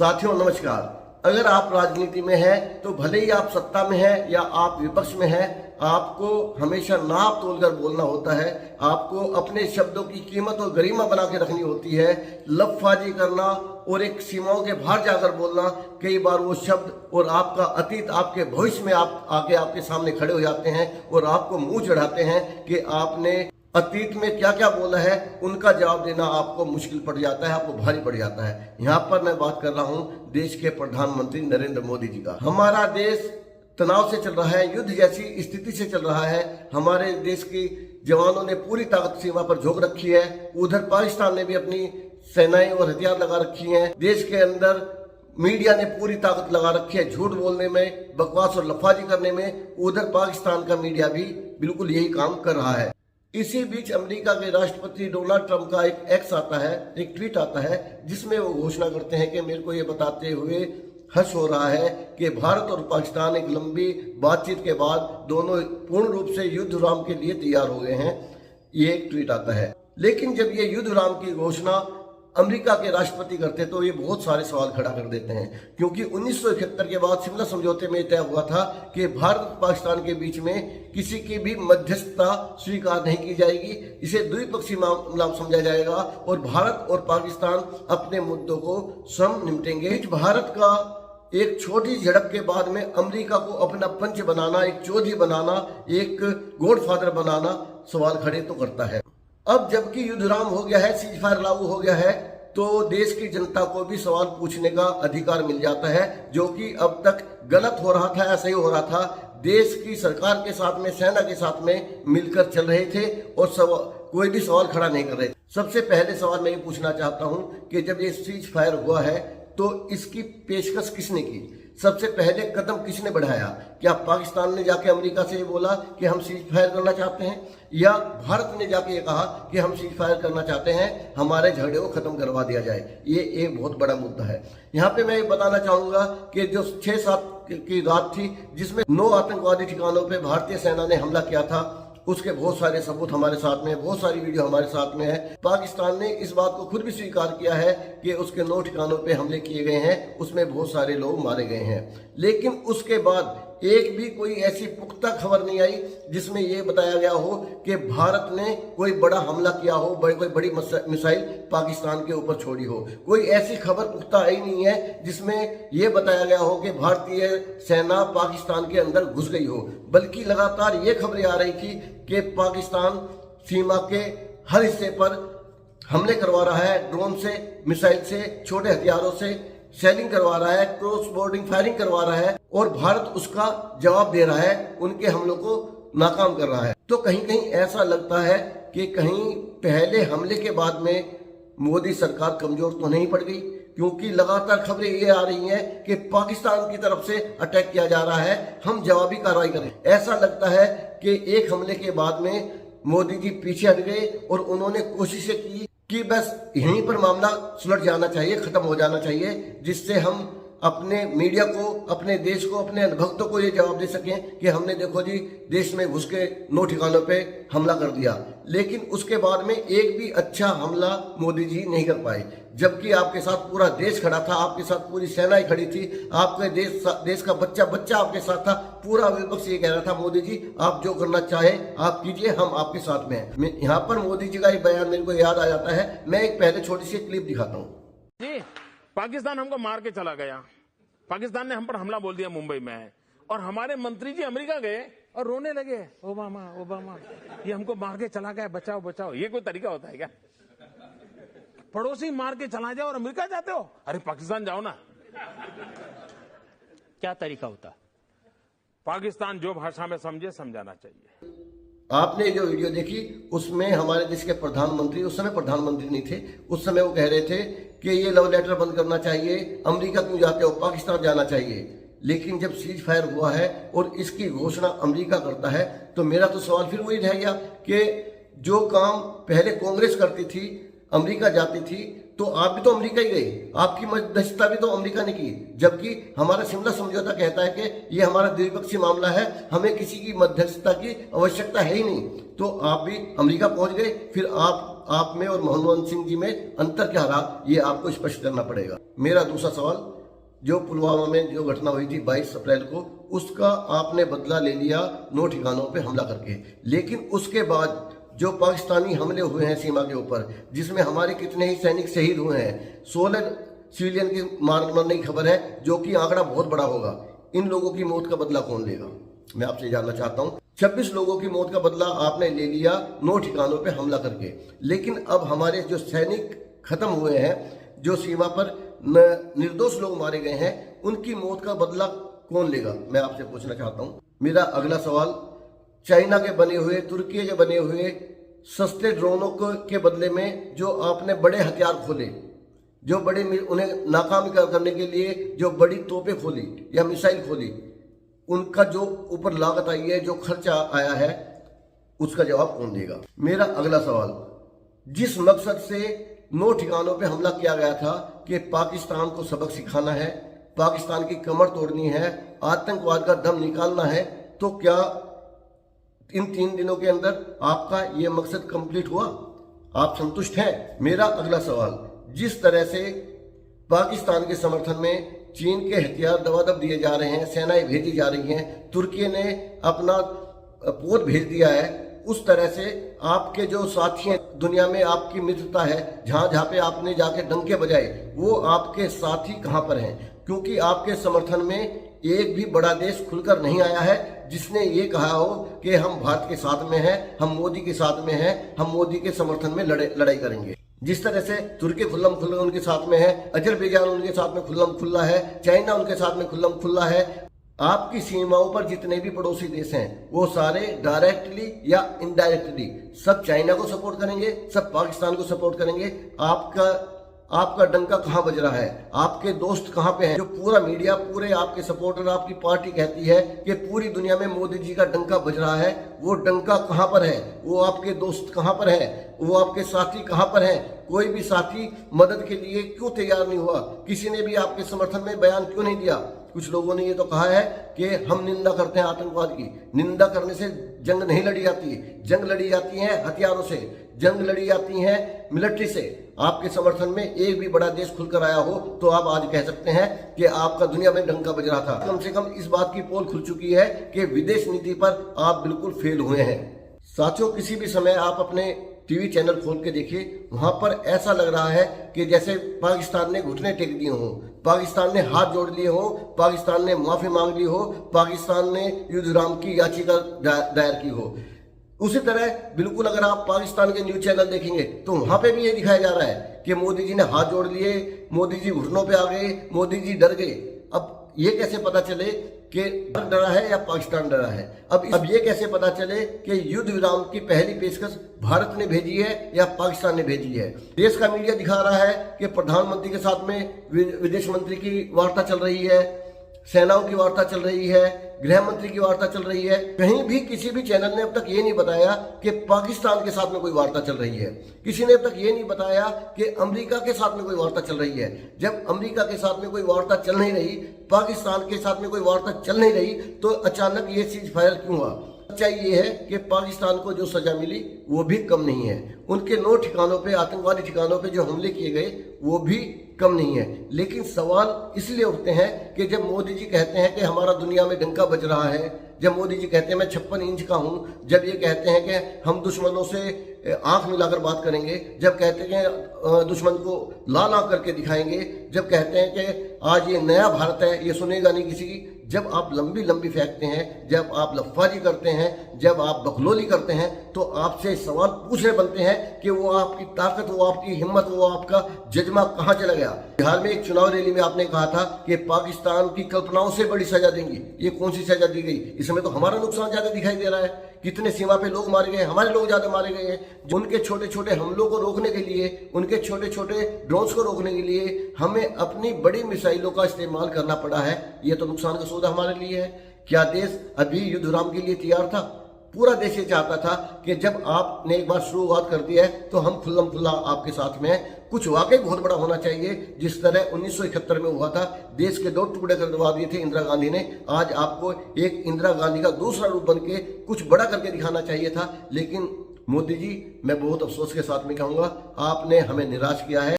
साथियों नमस्कार। अगर आप राजनीति में हैं तो भले ही आप सत्ता में हैं या आप विपक्ष में हैं, आपको हमेशा नाप तोल कर बोलना होता है। आपको अपने शब्दों की कीमत और गरिमा बना के रखनी होती है। लफाजी करना और एक सीमाओं के बाहर जाकर बोलना, कई बार वो शब्द और आपका अतीत आपके भविष्य में आप आके आपके सामने खड़े हो जाते हैं और आपको मुंह चढ़ाते हैं कि आपने अतीत में क्या क्या बोला है। उनका जवाब देना आपको मुश्किल पड़ जाता है, आपको भारी पड़ जाता है। यहाँ पर मैं बात कर रहा हूँ देश के प्रधानमंत्री नरेंद्र मोदी जी का। हमारा देश तनाव से चल रहा है, युद्ध जैसी स्थिति से चल रहा है। हमारे देश की जवानों ने पूरी ताकत सीमा पर झोंक रखी है। उधर पाकिस्तान ने भी अपनी सेनाएं और हथियार लगा रखी हैं। देश के अंदर मीडिया ने पूरी ताकत लगा रखी है झूठ बोलने में, बकवास और लफाजी करने में। उधर पाकिस्तान का मीडिया भी बिल्कुल यही काम कर रहा है। इसी बीच अमेरिका के राष्ट्रपति डोनाल्ड ट्रंप का एक एक्स आता है, एक ट्वीट आता है, जिसमें वो घोषणा करते हैं कि मेरे को ये बताते हुए हर्ष हो रहा है कि भारत और पाकिस्तान एक लंबी बातचीत के बाद दोनों पूर्ण रूप से युद्ध विराम के लिए तैयार हो गए हैं। ये एक ट्वीट आता है। लेकिन जब ये युद्ध विराम की घोषणा अमेरिका के राष्ट्रपति करते तो ये बहुत सारे सवाल खड़ा कर देते हैं, क्योंकि 1971 के बाद शिमला समझौते में तय हुआ था कि भारत और पाकिस्तान के बीच में किसी की भी मध्यस्थता स्वीकार नहीं की जाएगी। इसे द्विपक्षीय मामला समझा जाएगा और भारत और पाकिस्तान अपने मुद्दों को स्वयं निपटेंगे। भारत का एक छोटी झड़प के बाद में अमेरिका को अपना पंच बनाना, एक चौधरी बनाना, एक गॉडफादर बनाना सवाल खड़े तो करता है। अब जबकि युद्ध विराम हो गया है, सीज फायर लागू हो गया है, तो देश की जनता को भी सवाल पूछने का अधिकार मिल जाता है, जो कि अब तक गलत हो रहा था या सही हो रहा था। देश की सरकार के साथ में, सेना के साथ में मिलकर चल रहे थे और कोई भी सवाल खड़ा नहीं कर रहे थे। सबसे पहले सवाल मैं ये पूछना चाहता हूं कि जब ये सीज फायर हुआ है तो इसकी पेशकश किसने की? सबसे पहले कदम किसने बढ़ाया? क्या पाकिस्तान ने जाके अमेरिका से ये बोला कि हम सीज फायर करना चाहते हैं, या भारत ने जाके ये कहा कि हम सीज फायर करना चाहते हैं, हमारे झगड़े को खत्म करवा दिया जाए? ये एक बहुत बड़ा मुद्दा है। यहाँ पे मैं ये बताना चाहूंगा कि जो 6-7 की रात थी जिसमें 9 आतंकवादी ठिकानों पे भारतीय सेना ने हमला किया था, उसके बहुत सारे सबूत हमारे साथ में है, बहुत सारी वीडियो हमारे साथ में है। पाकिस्तान ने इस बात को खुद भी स्वीकार किया है कि उसके 9 ठिकानों पे हमले किए गए हैं, उसमें बहुत सारे लोग मारे गए हैं। लेकिन उसके बाद एक भी कोई ऐसी पुख्ता खबर नहीं आई जिसमें यह बताया गया हो कि भारत ने कोई बड़ा हमला किया हो, कोई बड़ी मिसाइल पाकिस्तान के ऊपर छोड़ी हो। कोई ऐसी खबर पुख्ता आई नहीं है जिसमें यह बताया गया हो कि भारतीय सेना पाकिस्तान के अंदर घुस गई हो, बल्कि लगातार ये खबरें आ रही थी कि पाकिस्तान सीमा के हर हिस्से पर हमले करवा रहा है, ड्रोन से, मिसाइल से, छोटे हथियारों से शेलिंग करवा रहा है, क्रॉस बोर्डिंग फायरिंग करवा रहा है और भारत उसका जवाब दे रहा है, उनके हमलों को नाकाम कर रहा है। तो कहीं कहीं ऐसा लगता है कि कहीं पहले हमले के बाद में मोदी सरकार कमजोर तो नहीं पड़ गई, क्योंकि लगातार खबरें ये आ रही हैं कि पाकिस्तान की तरफ से अटैक किया जा रहा है, हम जवाबी कार्रवाई करें। ऐसा लगता है कि एक हमले के बाद में मोदी जी पीछे हट गए और उन्होंने कोशिशें की कि बस यहीं पर मामला सुलझ जाना चाहिए, खत्म हो जाना चाहिए, जिससे हम अपने मीडिया को, अपने देश को, अपने भक्तों को ये जवाब दे सकें कि हमने देखो जी देश में घुस के 9 ठिकानों पे हमला कर दिया। लेकिन उसके बाद में एक भी अच्छा हमला मोदी जी नहीं कर पाए, जबकि आपके साथ पूरा देश खड़ा था, आपके साथ पूरी सेनाएं खड़ी थी, आपके देश का बच्चा बच्चा आपके साथ था। पूरा विपक्ष ये कह रहा था मोदी जी आप जो करना चाहे आप कीजिए, हम आपके साथ में हैं। यहाँ पर मोदी जी का एक बयान मेरे को याद आ जाता है। मैं एक पहले छोटी सी क्लिप दिखाता हूँ। पाकिस्तान हमको मार के चला गया, पाकिस्तान ने हम पर हमला बोल दिया मुंबई में, और हमारे मंत्री जी अमेरिका गए और रोने लगे, ओबामा ओबामा ये हमको मार के चला गया, बचाओ बचाओ। ये कोई तरीका होता है क्या? पड़ोसी मार के चला जाओ और अमेरिका जाते हो? अरे पाकिस्तान जाओ ना। क्या तरीका होता? पाकिस्तान जो भाषा में समझे समझाना चाहिए। आपने जो वीडियो देखी उसमें हमारे देश के प्रधानमंत्री, उस समय प्रधानमंत्री नहीं थे, उस समय वो कह रहे थे कि ये लव लेटर बंद करना चाहिए, अमेरिका क्यों जाते हो, पाकिस्तान जाना चाहिए। लेकिन जब सीज फायर हुआ है और इसकी घोषणा अमेरिका करता है, तो मेरा तो सवाल फिर वही रह गया कि जो काम पहले कांग्रेस करती थी, अमेरिका जाती थी, तो आप भी तो अमेरिका ही गए, आपकी मध्यस्थता भी तो अमेरिका ने की। जबकि हमारा शिमला समझौता कहता है कि ये हमारा द्विपक्षीय मामला है, हमें किसी की मध्यस्थता की आवश्यकता है ही नहीं। तो आप भी अमेरिका पहुंच गए, फिर आप आप में और मनमोहन सिंह जी में अंतर क्या रहा, ये आपको स्पष्ट करना पड़ेगा। मेरा दूसरा सवाल, जो पुलवामा में जो घटना हुई थी 22 अप्रैल को, उसका आपने बदला ले लिया 9 ठिकानों पे हमला करके, लेकिन उसके बाद जो पाकिस्तानी हमले हुए हैं सीमा के ऊपर, जिसमें हमारे कितने ही सैनिक शहीद हुए हैं, 16 सिविलियन की मरने की खबर है, जो कि आंकड़ा बहुत बड़ा होगा। इन लोगों की मौत का बदला कौन लेगा, मैं आपसे जानना चाहता हूं। 26 लोगों की मौत का बदला आपने ले लिया 9 ठिकानों पे हमला करके, लेकिन अब हमारे जो सैनिक खत्म हुए हैं, जो सीमा पर निर्दोष लोग मारे गए हैं, उनकी मौत का बदला कौन लेगा, मैं आपसे पूछना चाहता हूं। मेरा अगला सवाल, चाइना के बने हुए, तुर्की के बने हुए सस्ते ड्रोनों के बदले में जो आपने बड़े हथियार खोले, जो बड़े उन्हें नाकाम करने के लिए जो बड़ी तोपें खोली या मिसाइल खोली, उनका जो ऊपर लागत आई है, जो खर्चा आया है, उसका जवाब कौन देगा। मेरा अगला सवाल, जिस मकसद से 9 ठिकानों पे हमला किया गया था कि पाकिस्तान को सबक सिखाना है, पाकिस्तान की कमर तोड़नी है, आतंकवाद का दम निकालना है, तो क्या इन 3 दिनों के अंदर आपका ये मकसद कंप्लीट हुआ, आप संतुष्ट हैं। मेरा अगला सवाल, जिस तरह से पाकिस्तान के समर्थन में चीन के हथियार दबादब दिए जा रहे हैं, सेनाएं भेजी जा रही हैं, तुर्की ने अपना पोत भेज दिया है, उस तरह से आपके जो साथी हैं, दुनिया में आपकी मित्रता है, जहां पे आपने जाके डंके बजाए, वो आपके साथी कहां पर हैं, क्योंकि आपके समर्थन में एक भी बड़ा देश खुलकर नहीं आया है जिसने ये कहा हो कि हम भारत के साथ में हैं, हम मोदी के साथ में हैं, हम मोदी के समर्थन में लड़ाई करेंगे। जिस तरह से तुर्की खुल्लम खुल्ला उनके साथ में है, अजरबैजान उनके साथ में खुल्लम खुल्ला है, चाइना उनके साथ में खुल्लम खुल्ला है, आपकी सीमाओं पर जितने भी पड़ोसी देश हैं, वो सारे डायरेक्टली या इनडायरेक्टली सब चाइना को सपोर्ट करेंगे, सब पाकिस्तान को सपोर्ट करेंगे। आपका डंका कहां बज रहा है, आपके दोस्त कहां पे हैं, जो पूरा मीडिया, पूरे आपके सपोर्टर, आपकी पार्टी कहती है कि पूरी दुनिया में मोदी जी का डंका बज रहा है, वो डंका कहां पर है, वो आपके दोस्त कहां पर है, वो आपके साथी कहां पर हैं। कोई भी साथी मदद के लिए क्यों तैयार नहीं हुआ, किसी ने भी आपके समर्थन में बयान क्यों नहीं दिया। कुछ लोगों ने ये तो कहा है कि हम निंदा करते हैं आतंकवाद की, निंदा करने से जंग नहीं लड़ी जाती, जंग लड़ी जाती है हथियारों से, जंग लड़ी जाती है मिलिट्री से। आपके समर्थन में एक भी बड़ा देश खुलकर आया हो तो आप आज कह सकते हैं कि आपका दुनिया में डंका बज रहा था। कम से कम इस बात की पोल खुल चुकी है कि विदेश नीति पर आप बिल्कुल फेल हुए हैं। साथियों, किसी भी समय आप अपने टीवी चैनल खोल के देखिए, वहां पर ऐसा लग रहा है कि जैसे पाकिस्तान ने घुटने टेक दिए हों, पाकिस्तान ने हाथ जोड़ लिए हों, पाकिस्तान ने माफी मांग ली हो, पाकिस्तान ने युद्ध विराम की याचिका दायर की हो। उसी तरह बिल्कुल अगर आप पाकिस्तान के न्यूज चैनल देखेंगे तो वहां पे भी ये दिखाया जा रहा है कि मोदी जी ने हाथ जोड़ लिए, मोदी जी घुटनों पे आ गए, मोदी जी डर गए। अब ये कैसे पता चले कि डरा है या पाकिस्तान डरा है? अब ये कैसे पता चले कि युद्ध विराम की पहली पेशकश भारत ने भेजी है या पाकिस्तान ने भेजी है? देश का मीडिया दिखा रहा है कि प्रधानमंत्री के साथ में विदेश मंत्री की वार्ता चल रही है, सेनाओं की वार्ता चल रही है, गृह मंत्री की वार्ता चल रही है। कहीं भी किसी भी चैनल ने अब तक ये नहीं बताया कि पाकिस्तान के साथ में कोई वार्ता चल रही है। किसी ने अब तक ये नहीं बताया कि अमेरिका के साथ में कोई वार्ता चल रही है। जब अमेरिका के साथ में कोई वार्ता चल नहीं रही, पाकिस्तान के साथ में कोई वार्ता चल नहीं रही, तो अचानक ये चीज फायर क्यों हुआ? सच्चाई ये है कि पाकिस्तान को जो सजा मिली वो भी कम नहीं है। उनके 9 ठिकानों पे, आतंकवादी ठिकानों पे जो हमले किए गए वो भी कम नहीं है। लेकिन सवाल इसलिए उठते हैं कि जब मोदी जी कहते हैं कि हमारा दुनिया में डंका बज रहा है, जब मोदी जी कहते हैं मैं 56 इंच का हूं, जब ये कहते हैं कि हम दुश्मनों से आंख मिलाकर बात करेंगे, जब कहते हैं दुश्मन को लाल आंख करके दिखाएंगे, जब कहते हैं कि आज ये नया भारत है, ये सुनेगा नहीं किसी की, जब आप लंबी लंबी फेंकते हैं, जब आप लफाजी करते हैं, जब आप बकलोली करते हैं, तो आपसे सवाल पूछने बनते हैं कि वो आपकी ताकत, वो आपकी हिम्मत, वो आपका जज्बा कहाँ चला गया? बिहार में एक चुनाव रैली में आपने कहा था कि पाकिस्तान की कल्पनाओं से बड़ी सजा देंगी। ये कौन सी सजा दी गई? इसमें तो हमारा नुकसान ज्यादा दिखाई दे रहा है। कितने सीमा पे लोग मारे गए, हमारे लोग ज्यादा मारे गए हैं। उनके छोटे छोटे हमलों को रोकने के लिए, उनके छोटे छोटे ड्रोन्स को रोकने के लिए हमें अपनी बड़ी मिसाइलों का इस्तेमाल करना पड़ा है। ये तो नुकसान का सौदा हमारे लिए है। क्या देश अभी युद्ध विराम के लिए तैयार था? पूरा देश ये चाहता था कि जब आपने एक बार शुरुआत कर दी है तो हम खुल्लम खुल्ला आपके साथ में हैं। कुछ वाकई बहुत बड़ा होना चाहिए, जिस तरह 1971 में हुआ था, देश के 2 टुकड़े कर दबा दिए थे इंदिरा गांधी ने। आज आपको एक इंदिरा गांधी का दूसरा रूप बन के कुछ बड़ा करके दिखाना चाहिए था। लेकिन मोदी जी, मैं बहुत अफसोस के साथ में कहूंगा, आपने हमें निराश किया है।